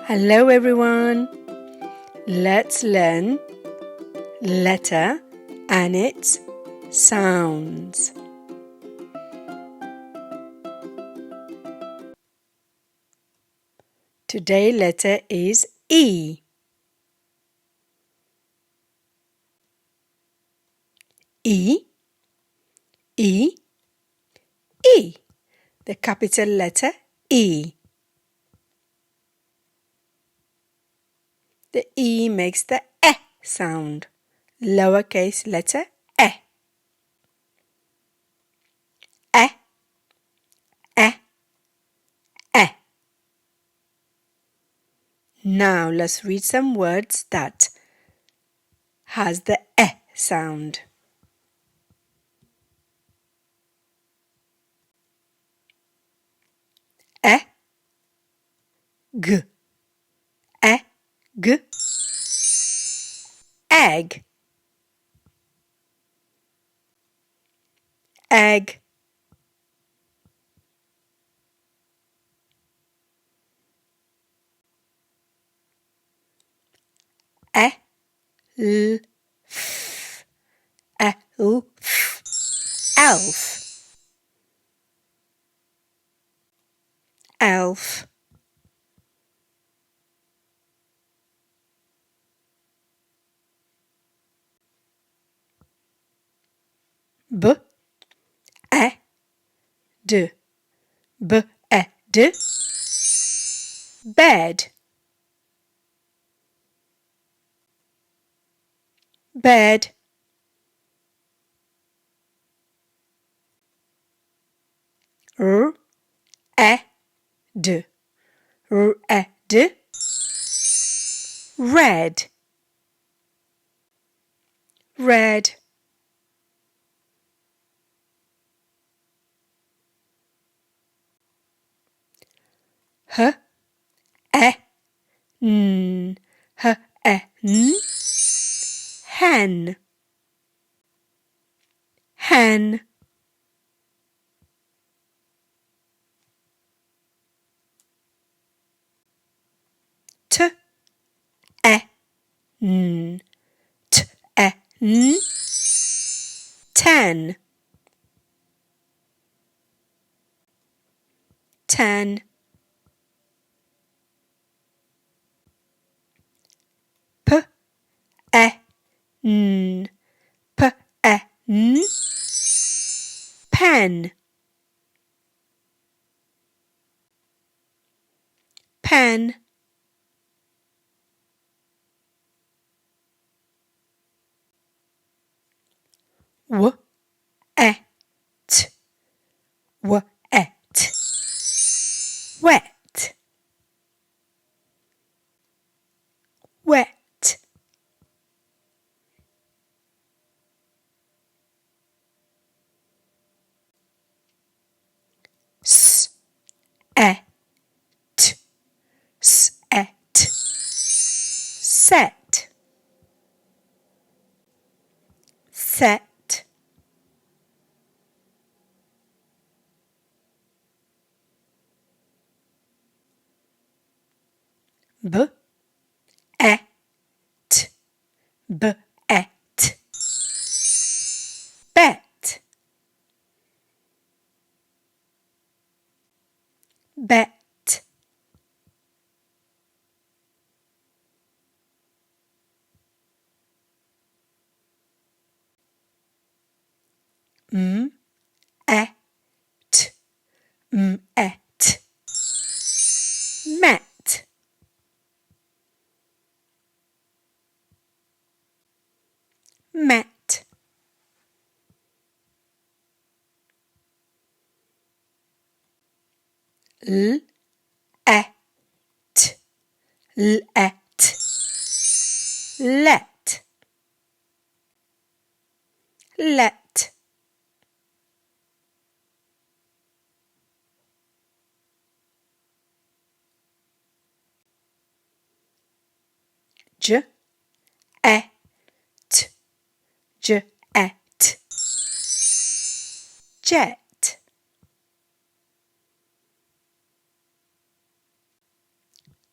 Hello everyone. Let's learn letter and its sounds. Today's letter is E. E, E, E. The capital letter E. The E makes the E sound. Lowercase letter E. E, E, E. Now let's read some words that has the E sound. E, G, E, G. Egg, egg. E, L, F, elf, elf, elf. B, E, D, B, E, D. Bed, bed. R, E, D, R, E, D. Red, red. H, E, N, H, E, N. Hen, hen. T, E, N, T, E, N. 10, 10. P, E, N, P, E, N. Pen, pen. W, E, T, W, E, T. Wet, wet. S, E, T, S, E, T. Set, set. B, E, T, B, E, T. Bet, bet. M, E, T, M, E, T. Met, met. L, E, T, L, E, T. Let, let. J, E, T, J, E, T. Jet,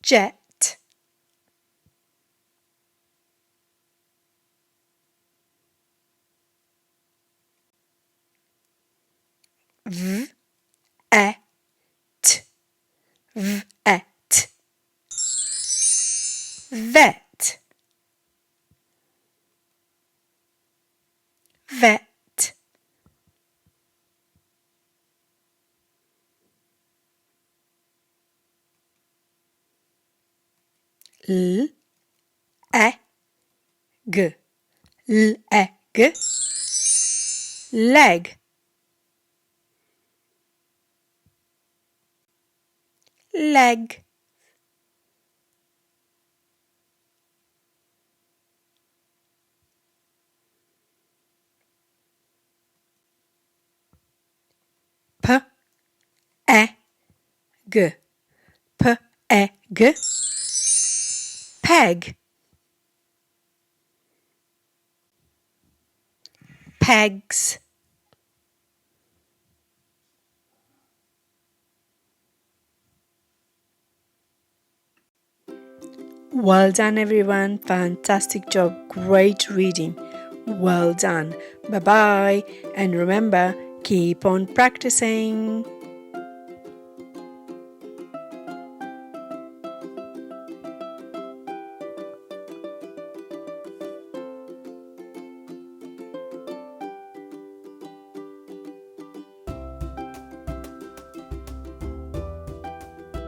jet. et, vet, vet, vet, l, e, g, leg, leg, leg, p, e, g, p, e, g, peg, pegs. Well done, everyone. Fantastic job. Great reading. Well done. Bye bye. And remember, keep on practicing.